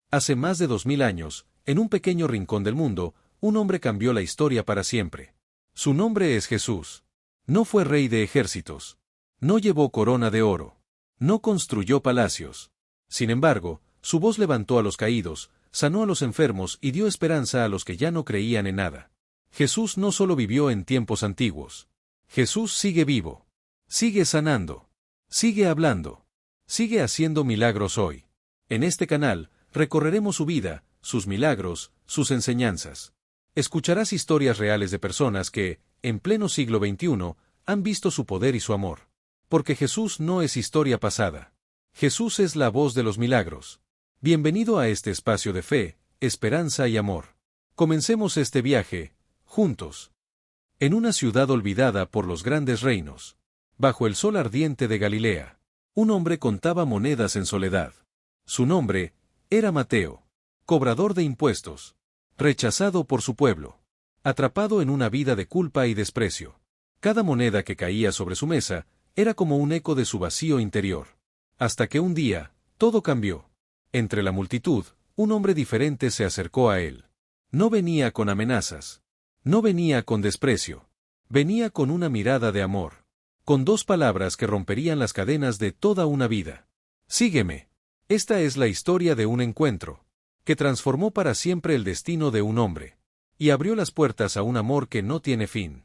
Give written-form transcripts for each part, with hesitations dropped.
Hace más de 2000 años, en un pequeño rincón del mundo, un hombre cambió la historia para siempre. Su nombre es Jesús. No fue rey de ejércitos. No llevó corona de oro. No construyó palacios. Sin embargo, su voz levantó a los caídos, sanó a los enfermos y dio esperanza a los que ya no creían en nada. Jesús no solo vivió en tiempos antiguos. Jesús sigue vivo. Sigue sanando. Sigue hablando. Sigue haciendo milagros hoy. En este canal, recorreremos su vida, sus milagros, sus enseñanzas. Escucharás historias reales de personas que, en pleno siglo XXI, han visto su poder y su amor. Porque Jesús no es historia pasada. Jesús es la voz de los milagros. Bienvenido a este espacio de fe, esperanza y amor. Comencemos este viaje, juntos. En una ciudad olvidada por los grandes reinos, bajo el sol ardiente de Galilea, un hombre contaba monedas en soledad. Su nombre era Mateo, cobrador de impuestos, rechazado por su pueblo, atrapado en una vida de culpa y desprecio. Cada moneda que caía sobre su mesa era como un eco de su vacío interior. Hasta que un día, todo cambió. Entre la multitud, un hombre diferente se acercó a él. No venía con amenazas. No venía con desprecio. Venía con una mirada de amor. Con dos palabras que romperían las cadenas de toda una vida. Sígueme. Esta es la historia de un encuentro, que transformó para siempre el destino de un hombre, y abrió las puertas a un amor que no tiene fin.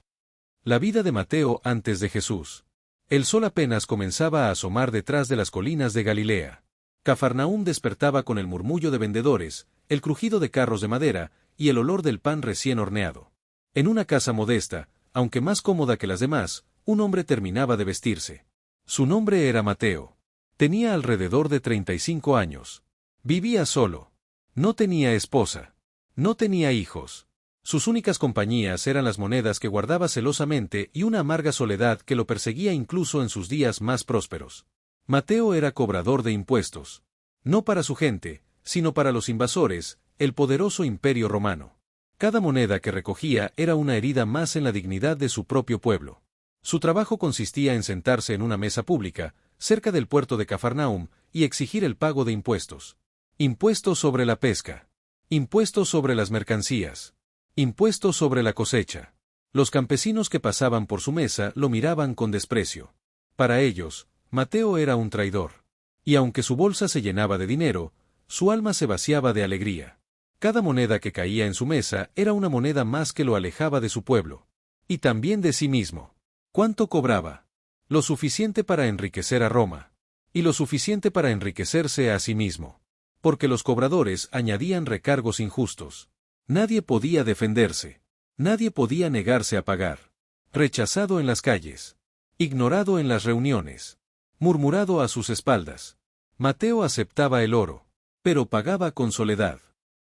La vida de Mateo antes de Jesús. El sol apenas comenzaba a asomar detrás de las colinas de Galilea. Cafarnaúm despertaba con el murmullo de vendedores, el crujido de carros de madera, y el olor del pan recién horneado. En una casa modesta, aunque más cómoda que las demás, un hombre terminaba de vestirse. Su nombre era Mateo. Tenía alrededor de 35 años. Vivía solo. No tenía esposa. No tenía hijos. Sus únicas compañías eran las monedas que guardaba celosamente y una amarga soledad que lo perseguía incluso en sus días más prósperos. Mateo era cobrador de impuestos. No para su gente, sino para los invasores, el poderoso imperio romano. Cada moneda que recogía era una herida más en la dignidad de su propio pueblo. Su trabajo consistía en sentarse en una mesa pública, cerca del puerto de Cafarnaúm, y exigir el pago de impuestos. Impuestos sobre la pesca. Impuestos sobre las mercancías. Impuestos sobre la cosecha. Los campesinos que pasaban por su mesa lo miraban con desprecio. Para ellos, Mateo era un traidor. Y aunque su bolsa se llenaba de dinero, su alma se vaciaba de alegría. Cada moneda que caía en su mesa era una moneda más que lo alejaba de su pueblo. Y también de sí mismo. ¿Cuánto cobraba? Lo suficiente para enriquecer a Roma. Y lo suficiente para enriquecerse a sí mismo. Porque los cobradores añadían recargos injustos. Nadie podía defenderse. Nadie podía negarse a pagar. Rechazado en las calles. Ignorado en las reuniones. Murmurado a sus espaldas. Mateo aceptaba el oro. Pero pagaba con soledad.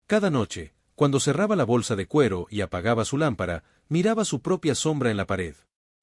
Cada noche, cuando cerraba la bolsa de cuero y apagaba su lámpara, miraba su propia sombra en la pared.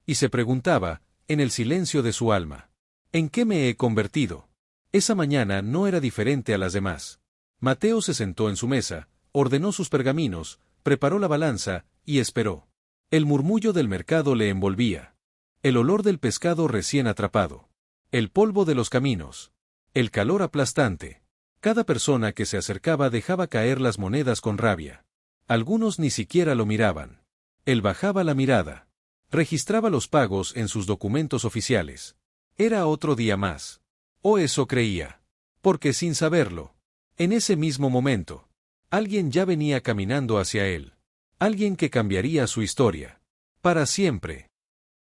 Y se preguntaba, en el silencio de su alma, ¿en qué me he convertido? Esa mañana no era diferente a las demás. Mateo se sentó en su mesa, ordenó sus pergaminos, preparó la balanza, y esperó. El murmullo del mercado le envolvía. El olor del pescado recién atrapado. El polvo de los caminos. El calor aplastante. Cada persona que se acercaba dejaba caer las monedas con rabia. Algunos ni siquiera lo miraban. Él bajaba la mirada. Registraba los pagos en sus documentos oficiales. Era otro día más. O eso creía. Porque sin saberlo, en ese mismo momento, alguien ya venía caminando hacia él. Alguien que cambiaría su historia. Para siempre.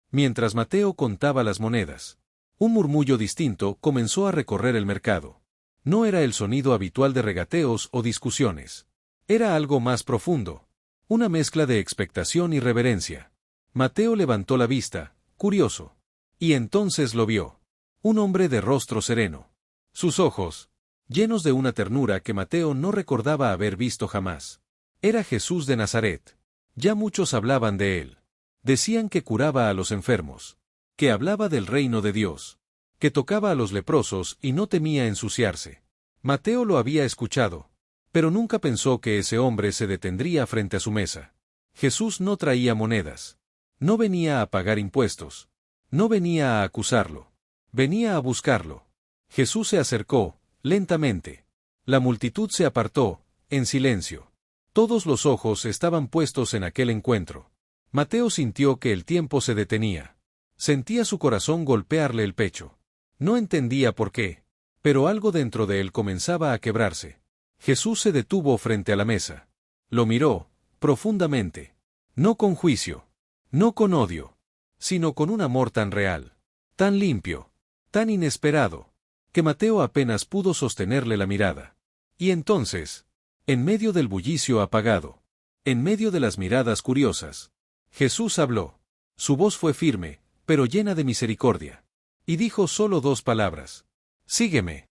Mientras Mateo contaba las monedas, un murmullo distinto comenzó a recorrer el mercado. No era el sonido habitual de regateos o discusiones. Era algo más profundo. Una mezcla de expectación y reverencia. Mateo levantó la vista, curioso. Y entonces lo vio. Un hombre de rostro sereno. Sus ojos, llenos de una ternura que Mateo no recordaba haber visto jamás. Era Jesús de Nazaret. Ya muchos hablaban de él. Decían que curaba a los enfermos. Que hablaba del reino de Dios. Que tocaba a los leprosos y no temía ensuciarse. Mateo lo había escuchado. Pero nunca pensó que ese hombre se detendría frente a su mesa. Jesús no traía monedas. No venía a pagar impuestos. No venía a acusarlo. Venía a buscarlo. Jesús se acercó, lentamente. La multitud se apartó, en silencio. Todos los ojos estaban puestos en aquel encuentro. Mateo sintió que el tiempo se detenía. Sentía su corazón golpearle el pecho. No entendía por qué, pero algo dentro de él comenzaba a quebrarse. Jesús se detuvo frente a la mesa. Lo miró, profundamente. No con juicio, no con odio, sino con un amor tan real, tan limpio, tan inesperado, que Mateo apenas pudo sostenerle la mirada. Y entonces, en medio del bullicio apagado, en medio de las miradas curiosas, Jesús habló. Su voz fue firme, pero llena de misericordia. Y dijo solo 2 palabras. Sígueme.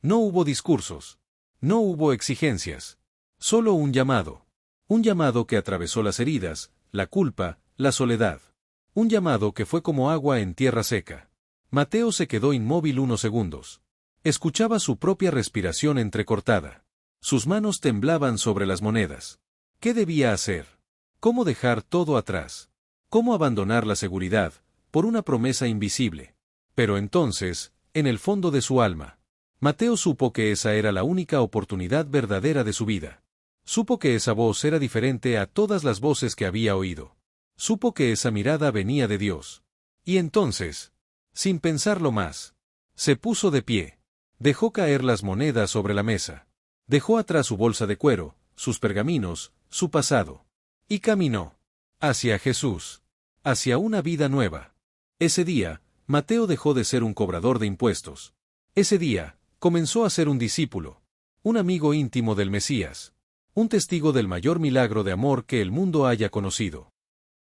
No hubo discursos. No hubo exigencias. Solo un llamado. Un llamado que atravesó las heridas, la culpa, la soledad. Un llamado que fue como agua en tierra seca. Mateo se quedó inmóvil unos segundos. Escuchaba su propia respiración entrecortada. Sus manos temblaban sobre las monedas. ¿Qué debía hacer? ¿Cómo dejar todo atrás? ¿Cómo abandonar la seguridad, por una promesa invisible? Pero entonces, en el fondo de su alma, Mateo supo que esa era la única oportunidad verdadera de su vida. Supo que esa voz era diferente a todas las voces que había oído. Supo que esa mirada venía de Dios. Y entonces, sin pensarlo más, se puso de pie. Dejó caer las monedas sobre la mesa. Dejó atrás su bolsa de cuero, sus pergaminos, su pasado. Y caminó hacia Jesús, hacia una vida nueva. Ese día, Mateo dejó de ser un cobrador de impuestos. Ese día, comenzó a ser un discípulo, un amigo íntimo del Mesías, un testigo del mayor milagro de amor que el mundo haya conocido.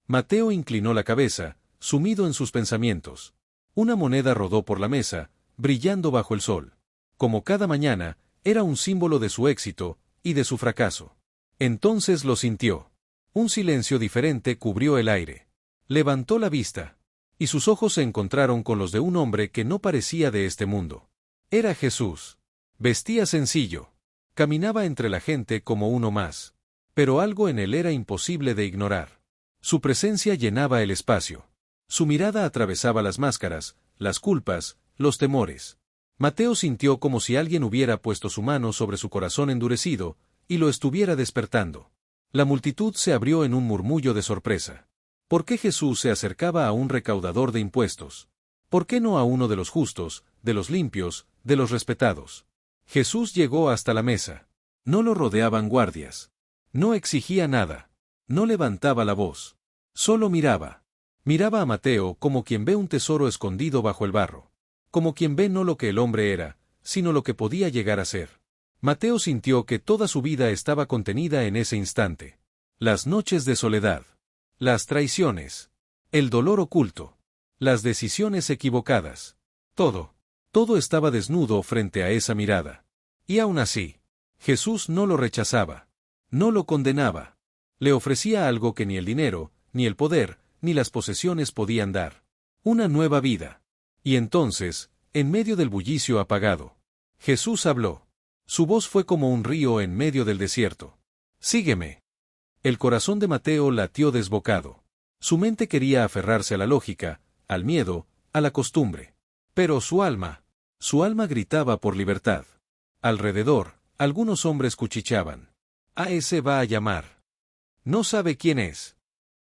Mateo inclinó la cabeza, sumido en sus pensamientos. Una moneda rodó por la mesa, brillando bajo el sol. Como cada mañana, era un símbolo de su éxito y de su fracaso. Entonces lo sintió. Un silencio diferente cubrió el aire. Levantó la vista, y sus ojos se encontraron con los de un hombre que no parecía de este mundo. Era Jesús. Vestía sencillo. Caminaba entre la gente como uno más. Pero algo en él era imposible de ignorar. Su presencia llenaba el espacio. Su mirada atravesaba las máscaras, las culpas, los temores. Mateo sintió como si alguien hubiera puesto su mano sobre su corazón endurecido, y lo estuviera despertando. La multitud se abrió en un murmullo de sorpresa. ¿Por qué Jesús se acercaba a un recaudador de impuestos? ¿Por qué no a uno de los justos, de los limpios, de los respetados? Jesús llegó hasta la mesa. No lo rodeaban guardias. No exigía nada. No levantaba la voz. Solo miraba. Miraba a Mateo como quien ve un tesoro escondido bajo el barro. Como quien ve no lo que el hombre era, sino lo que podía llegar a ser. Mateo sintió que toda su vida estaba contenida en ese instante. Las noches de soledad. Las traiciones. El dolor oculto. Las decisiones equivocadas. Todo estaba desnudo frente a esa mirada. Y aún así, Jesús no lo rechazaba. No lo condenaba. Le ofrecía algo que ni el dinero, ni el poder, ni las posesiones podían dar. Una nueva vida. Y entonces, en medio del bullicio apagado, Jesús habló. Su voz fue como un río en medio del desierto. Sígueme. El corazón de Mateo latió desbocado. Su mente quería aferrarse a la lógica, al miedo, a la costumbre. Pero su alma gritaba por libertad. Alrededor, algunos hombres cuchicheaban. A ese va a llamar. No sabe quién es.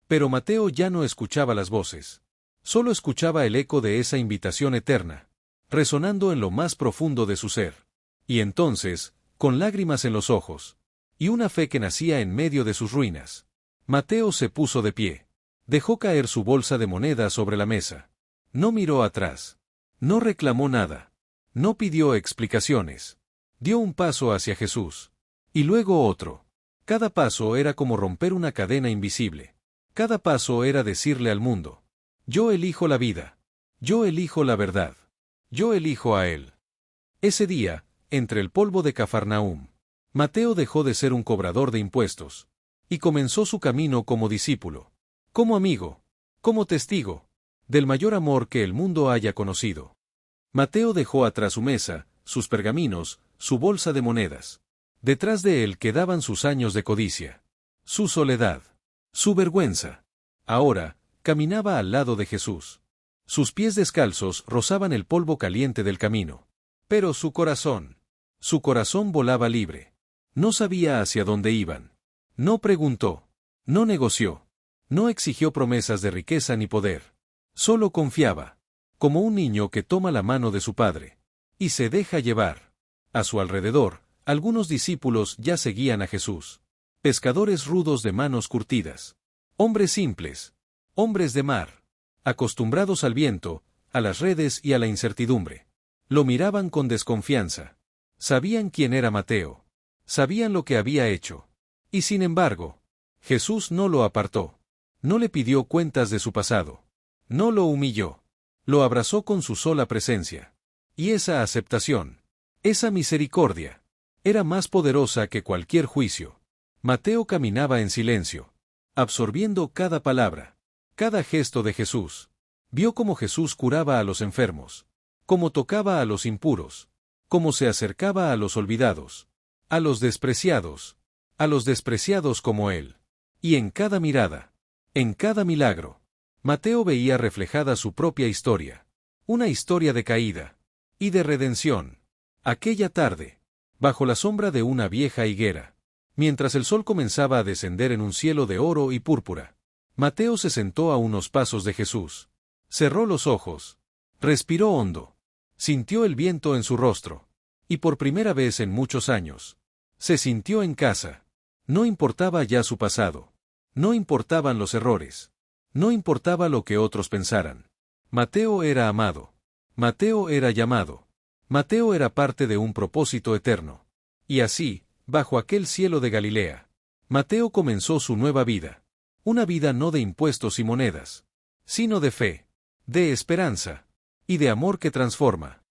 Pero Mateo ya no escuchaba las voces. Solo escuchaba el eco de esa invitación eterna, resonando en lo más profundo de su ser. Y entonces, con lágrimas en los ojos, y una fe que nacía en medio de sus ruinas, Mateo se puso de pie. Dejó caer su bolsa de monedas sobre la mesa. No miró atrás. No reclamó nada. No pidió explicaciones. Dio un paso hacia Jesús. Y luego otro. Cada paso era como romper una cadena invisible. Cada paso era decirle al mundo: yo elijo la vida. Yo elijo la verdad. Yo elijo a Él. Ese día, entre el polvo de Cafarnaúm, Mateo dejó de ser un cobrador de impuestos. Y comenzó su camino como discípulo. Como amigo. Como testigo. Del mayor amor que el mundo haya conocido. Mateo dejó atrás su mesa, sus pergaminos, su bolsa de monedas. Detrás de él quedaban sus años de codicia. Su soledad. Su vergüenza. Ahora, caminaba al lado de Jesús. Sus pies descalzos rozaban el polvo caliente del camino. Pero su corazón Su corazón volaba libre. No sabía hacia dónde iban. No preguntó. No negoció. No exigió promesas de riqueza ni poder. Solo confiaba. Como un niño que toma la mano de su padre. Y se deja llevar. A su alrededor, algunos discípulos ya seguían a Jesús. Pescadores rudos de manos curtidas. Hombres simples. Hombres de mar. Acostumbrados al viento, a las redes y a la incertidumbre. Lo miraban con desconfianza. Sabían quién era Mateo. Sabían lo que había hecho. Y sin embargo, Jesús no lo apartó. No le pidió cuentas de su pasado. No lo humilló. Lo abrazó con su sola presencia. Y esa aceptación, esa misericordia, era más poderosa que cualquier juicio. Mateo caminaba en silencio, absorbiendo cada palabra, cada gesto de Jesús. Vio cómo Jesús curaba a los enfermos, cómo tocaba a los impuros, cómo se acercaba a los olvidados, a los despreciados como él. Y en cada mirada, en cada milagro, Mateo veía reflejada su propia historia. Una historia de caída y de redención. Aquella tarde, bajo la sombra de una vieja higuera, mientras el sol comenzaba a descender en un cielo de oro y púrpura, Mateo se sentó a unos pasos de Jesús. Cerró los ojos. Respiró hondo. Sintió el viento en su rostro. Y por primera vez en muchos años, se sintió en casa. No importaba ya su pasado. No importaban los errores. No importaba lo que otros pensaran. Mateo era amado. Mateo era llamado. Mateo era parte de un propósito eterno. Y así, bajo aquel cielo de Galilea, Mateo comenzó su nueva vida. Una vida no de impuestos y monedas, sino de fe, de esperanza, y de amor que transforma.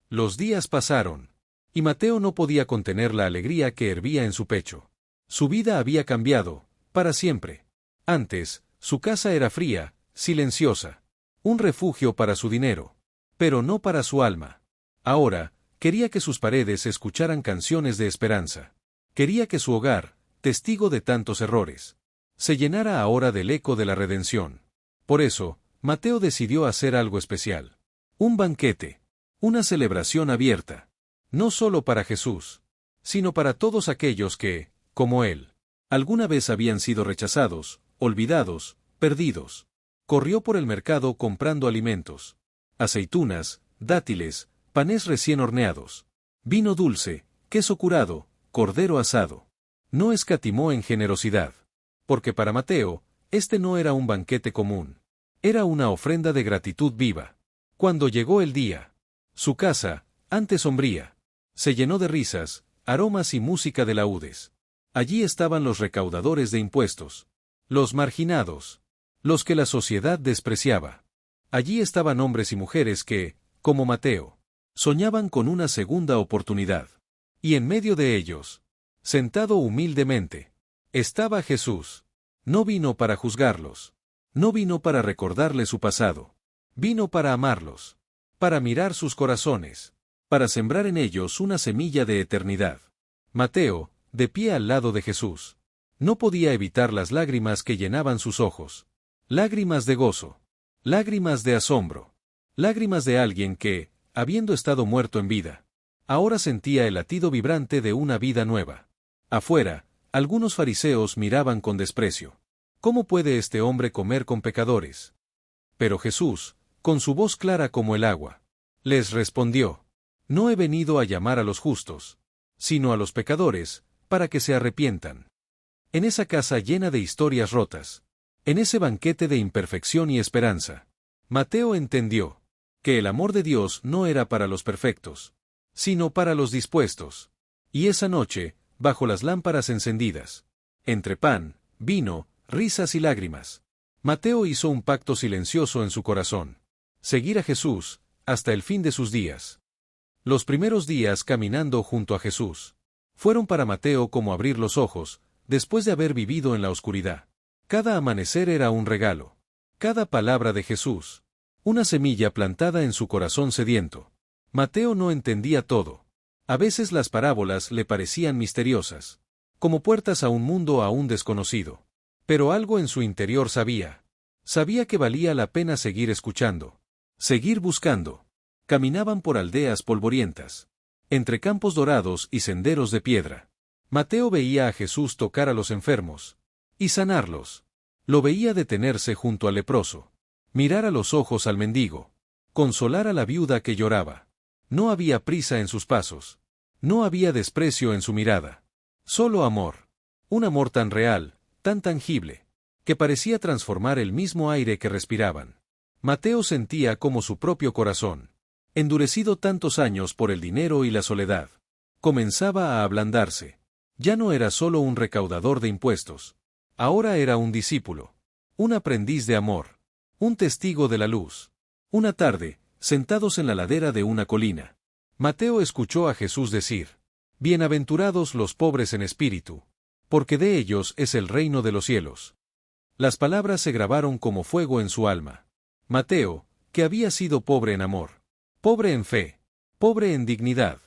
Los días pasaron, y Mateo no podía contener la alegría que hervía en su pecho. Su vida había cambiado, para siempre. Antes, su casa era fría, silenciosa, un refugio para su dinero, pero no para su alma. Ahora, quería que sus paredes escucharan canciones de esperanza. Quería que su hogar, testigo de tantos errores, se llenara ahora del eco de la redención. Por eso, Mateo decidió hacer algo especial. Un banquete. Una celebración abierta. No solo para Jesús, sino para todos aquellos que, como él, alguna vez habían sido rechazados, olvidados, perdidos. Corrió por el mercado comprando alimentos. Aceitunas, dátiles, panes recién horneados, vino dulce, queso curado, cordero asado. No escatimó en generosidad. Porque para Mateo, este no era un banquete común. Era una ofrenda de gratitud viva. Cuando llegó el día, su casa, antes sombría, se llenó de risas, aromas y música de laúdes. Allí estaban los recaudadores de impuestos, los marginados, los que la sociedad despreciaba. Allí estaban hombres y mujeres que, como Mateo, soñaban con una segunda oportunidad. Y en medio de ellos, sentado humildemente, estaba Jesús. No vino para juzgarlos. No vino para recordarles su pasado. Vino para amarlos. Para mirar sus corazones. Para sembrar en ellos una semilla de eternidad. Mateo, de pie al lado de Jesús, no podía evitar las lágrimas que llenaban sus ojos. Lágrimas de gozo. Lágrimas de asombro. Lágrimas de alguien que, habiendo estado muerto en vida, ahora sentía el latido vibrante de una vida nueva. Afuera, algunos fariseos miraban con desprecio. ¿Cómo puede este hombre comer con pecadores? Pero Jesús, con su voz clara como el agua, les respondió: No he venido a llamar a los justos, sino a los pecadores, para que se arrepientan. En esa casa llena de historias rotas, en ese banquete de imperfección y esperanza, Mateo entendió que el amor de Dios no era para los perfectos, sino para los dispuestos. Y esa noche, bajo las lámparas encendidas, entre pan, vino, risas y lágrimas, Mateo hizo un pacto silencioso en su corazón: seguir a Jesús, hasta el fin de sus días. Los primeros días caminando junto a Jesús fueron para Mateo como abrir los ojos, después de haber vivido en la oscuridad. Cada amanecer era un regalo. Cada palabra de Jesús, una semilla plantada en su corazón sediento. Mateo no entendía todo. A veces las parábolas le parecían misteriosas, como puertas a un mundo aún desconocido. Pero algo en su interior sabía. Sabía que valía la pena seguir escuchando, seguir buscando. Caminaban por aldeas polvorientas, entre campos dorados y senderos de piedra. Mateo veía a Jesús tocar a los enfermos y sanarlos. Lo veía detenerse junto al leproso, mirar a los ojos al mendigo, consolar a la viuda que lloraba. No había prisa en sus pasos. No había desprecio en su mirada. Solo amor. Un amor tan real, tan tangible, que parecía transformar el mismo aire que respiraban. Mateo sentía como su propio corazón, endurecido tantos años por el dinero y la soledad, comenzaba a ablandarse. Ya no era solo un recaudador de impuestos. Ahora era un discípulo, un aprendiz de amor, un testigo de la luz. Una tarde, sentados en la ladera de una colina, Mateo escuchó a Jesús decir: «Bienaventurados los pobres en espíritu, porque de ellos es el reino de los cielos». Las palabras se grabaron como fuego en su alma. Mateo, que había sido pobre en amor, pobre en fe, pobre en dignidad,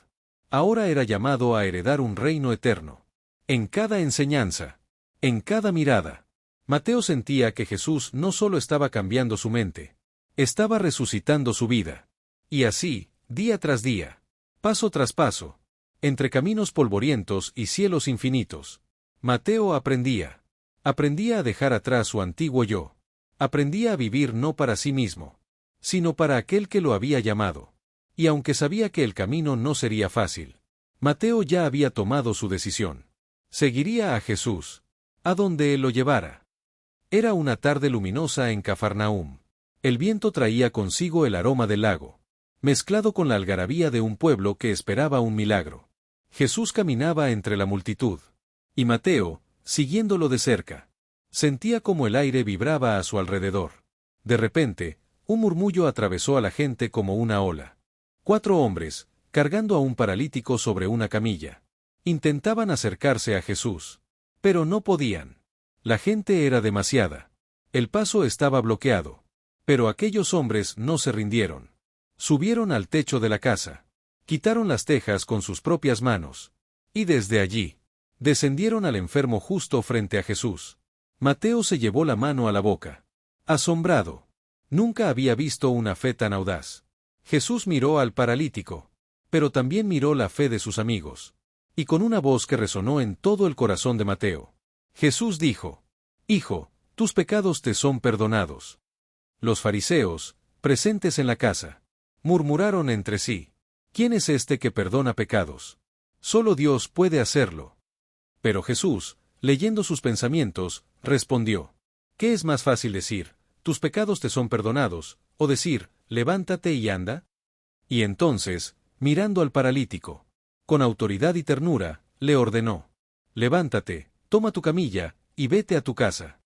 ahora era llamado a heredar un reino eterno. En cada enseñanza, en cada mirada, Mateo sentía que Jesús no solo estaba cambiando su mente, estaba resucitando su vida. Y así, día tras día, paso tras paso, entre caminos polvorientos y cielos infinitos, Mateo aprendía a dejar atrás su antiguo yo, aprendía a vivir no para sí mismo, sino para aquel que lo había llamado. Y aunque sabía que el camino no sería fácil, Mateo ya había tomado su decisión. Seguiría a Jesús, a donde él lo llevara. Era una tarde luminosa en Cafarnaúm. El viento traía consigo el aroma del lago, mezclado con la algarabía de un pueblo que esperaba un milagro. Jesús caminaba entre la multitud, y Mateo, siguiéndolo de cerca, sentía como el aire vibraba a su alrededor. De repente, un murmullo atravesó a la gente como una ola. 4 hombres, cargando a un paralítico sobre una camilla, intentaban acercarse a Jesús, pero no podían. La gente era demasiada. El paso estaba bloqueado. Pero aquellos hombres no se rindieron. Subieron al techo de la casa, quitaron las tejas con sus propias manos, y desde allí, descendieron al enfermo justo frente a Jesús. Mateo se llevó la mano a la boca, asombrado. Nunca había visto una fe tan audaz. Jesús miró al paralítico, pero también miró la fe de sus amigos. Y con una voz que resonó en todo el corazón de Mateo, Jesús dijo: «Hijo, tus pecados te son perdonados». Los fariseos, presentes en la casa, murmuraron entre sí: «¿Quién es este que perdona pecados? Solo Dios puede hacerlo». Pero Jesús, leyendo sus pensamientos, respondió: «¿Qué es más fácil decir, tus pecados te son perdonados, o decir, levántate y anda?» Y entonces, mirando al paralítico, con autoridad y ternura, le ordenó: «Levántate, toma tu camilla, y vete a tu casa».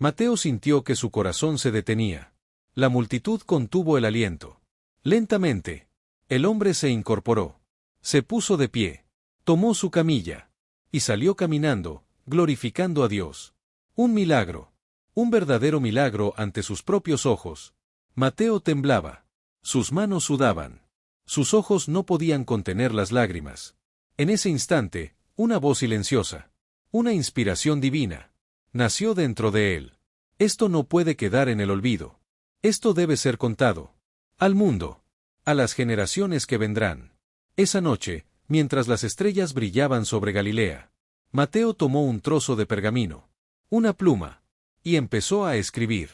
Mateo sintió que su corazón se detenía. La multitud contuvo el aliento. Lentamente, el hombre se incorporó, se puso de pie, tomó su camilla, y salió caminando, glorificando a Dios. Un milagro, un verdadero milagro ante sus propios ojos. Mateo temblaba, sus manos sudaban, sus ojos no podían contener las lágrimas. En ese instante, una voz silenciosa, una inspiración divina, nació dentro de él. Esto no puede quedar en el olvido. Esto debe ser contado al mundo, a las generaciones que vendrán. Esa noche, mientras las estrellas brillaban sobre Galilea, Mateo tomó un trozo de pergamino, una pluma, y empezó a escribir.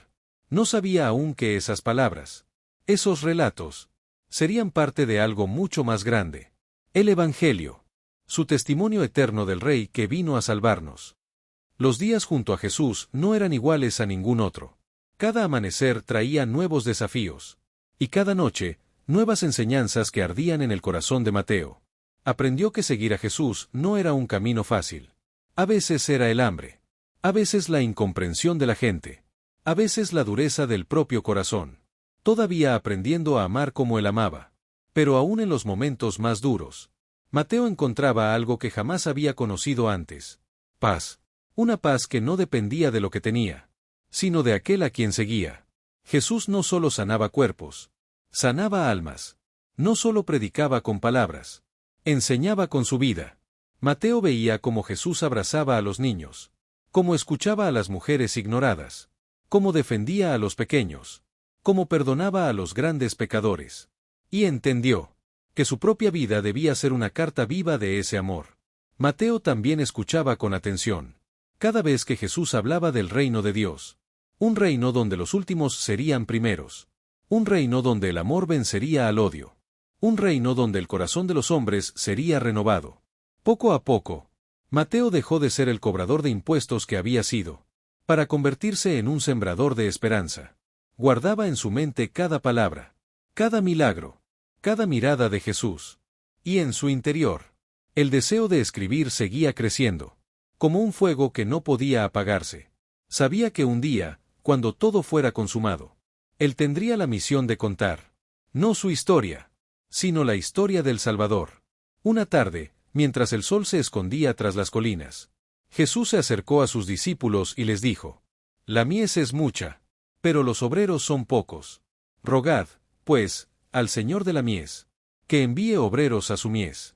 No sabía aún que esas palabras, esos relatos, serían parte de algo mucho más grande. El Evangelio, su testimonio eterno del Rey que vino a salvarnos. Los días junto a Jesús no eran iguales a ningún otro. Cada amanecer traía nuevos desafíos, y cada noche, nuevas enseñanzas que ardían en el corazón de Mateo. Aprendió que seguir a Jesús no era un camino fácil. A veces era el hambre, a veces la incomprensión de la gente, a veces la dureza del propio corazón. Todavía aprendiendo a amar como él amaba. Pero aún en los momentos más duros, Mateo encontraba algo que jamás había conocido antes: paz. Una paz que no dependía de lo que tenía, sino de aquel a quien seguía. Jesús no solo sanaba cuerpos, sanaba almas. No solo predicaba con palabras, enseñaba con su vida. Mateo veía cómo Jesús abrazaba a los niños, cómo escuchaba a las mujeres ignoradas, cómo defendía a los pequeños, cómo perdonaba a los grandes pecadores. Y entendió que su propia vida debía ser una carta viva de ese amor. Mateo también escuchaba con atención. Cada vez que Jesús hablaba del reino de Dios. Un reino donde los últimos serían primeros. Un reino donde el amor vencería al odio. Un reino donde el corazón de los hombres sería renovado. Poco a poco, Mateo dejó de ser el cobrador de impuestos que había sido, para convertirse en un sembrador de esperanza. Guardaba en su mente cada palabra, cada milagro, cada mirada de Jesús. Y en su interior, el deseo de escribir seguía creciendo, como un fuego que no podía apagarse. Sabía que un día, cuando todo fuera consumado, él tendría la misión de contar, no su historia, sino la historia del Salvador. Una tarde, mientras el sol se escondía tras las colinas, Jesús se acercó a sus discípulos y les dijo: «La mies es mucha, pero los obreros son pocos. Rogad, pues, al Señor de la mies, que envíe obreros a su mies».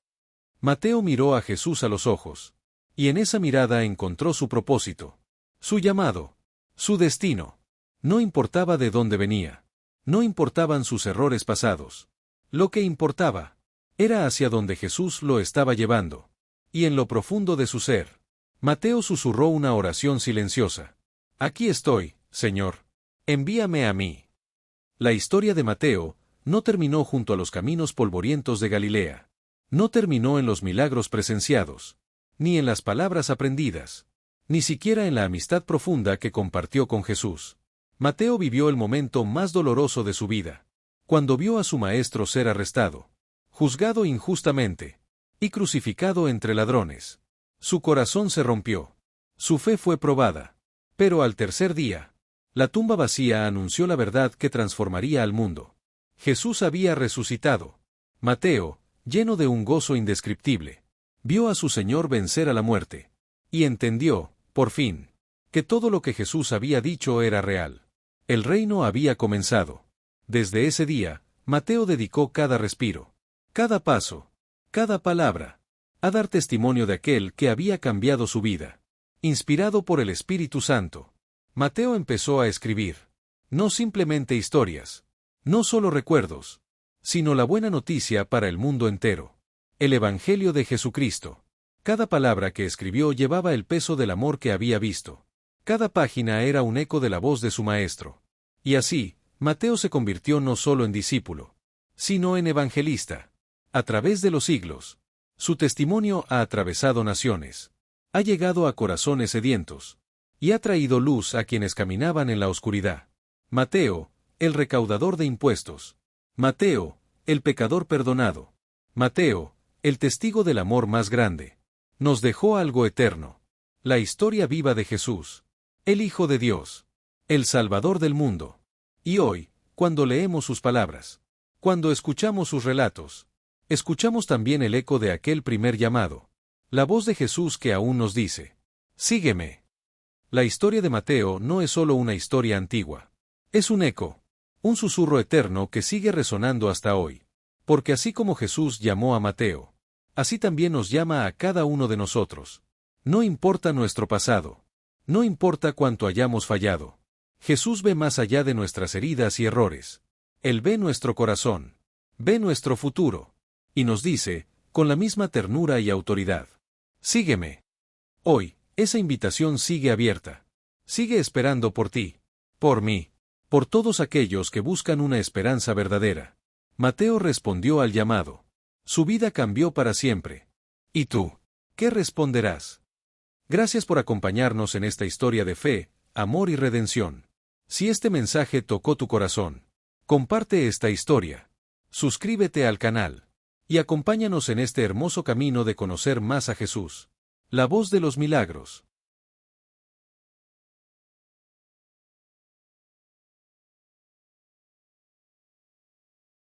Mateo miró a Jesús a los ojos, y en esa mirada encontró su propósito, su llamado, su destino. No importaba de dónde venía, no importaban sus errores pasados. Lo que importaba era hacia donde Jesús lo estaba llevando. Y en lo profundo de su ser, Mateo susurró una oración silenciosa: «Aquí estoy, Señor, envíame a mí». La historia de Mateo no terminó junto a los caminos polvorientos de Galilea. No terminó en los milagros presenciados, ni en las palabras aprendidas, ni siquiera en la amistad profunda que compartió con Jesús. Mateo vivió el momento más doloroso de su vida, cuando vio a su maestro ser arrestado, juzgado injustamente, y crucificado entre ladrones. Su corazón se rompió. Su fe fue probada. Pero al tercer día, la tumba vacía anunció la verdad que transformaría al mundo. Jesús había resucitado. Mateo, lleno de un gozo indescriptible, vio a su Señor vencer a la muerte. Y entendió, por fin, que todo lo que Jesús había dicho era real. El reino había comenzado. Desde ese día, Mateo dedicó cada respiro, cada paso, cada palabra, a dar testimonio de aquel que había cambiado su vida. Inspirado por el Espíritu Santo, Mateo empezó a escribir, no simplemente historias, no solo recuerdos, sino la buena noticia para el mundo entero. El Evangelio de Jesucristo. Cada palabra que escribió llevaba el peso del amor que había visto. Cada página era un eco de la voz de su maestro. Y así, Mateo se convirtió no solo en discípulo, sino en evangelista. A través de los siglos, su testimonio ha atravesado naciones, ha llegado a corazones sedientos, y ha traído luz a quienes caminaban en la oscuridad. Mateo, el recaudador de impuestos. Mateo, el pecador perdonado. Mateo, el testigo del amor más grande. Nos dejó algo eterno. La historia viva de Jesús, el Hijo de Dios, el Salvador del mundo. Y hoy, cuando leemos sus palabras, cuando escuchamos sus relatos, escuchamos también el eco de aquel primer llamado, la voz de Jesús que aún nos dice: «Sígueme». La historia de Mateo no es solo una historia antigua. Es un eco, un susurro eterno que sigue resonando hasta hoy. Porque así como Jesús llamó a Mateo, así también nos llama a cada uno de nosotros. No importa nuestro pasado, no importa cuánto hayamos fallado. Jesús ve más allá de nuestras heridas y errores. Él ve nuestro corazón, ve nuestro futuro, y nos dice, con la misma ternura y autoridad: «Sígueme». Hoy, esa invitación sigue abierta. Sigue esperando por ti, por mí, por todos aquellos que buscan una esperanza verdadera. Mateo respondió al llamado. Su vida cambió para siempre. ¿Y tú? ¿Qué responderás? Gracias por acompañarnos en esta historia de fe, amor y redención. Si este mensaje tocó tu corazón, comparte esta historia. Suscríbete al canal. Y acompáñanos en este hermoso camino de conocer más a Jesús, la voz de los milagros.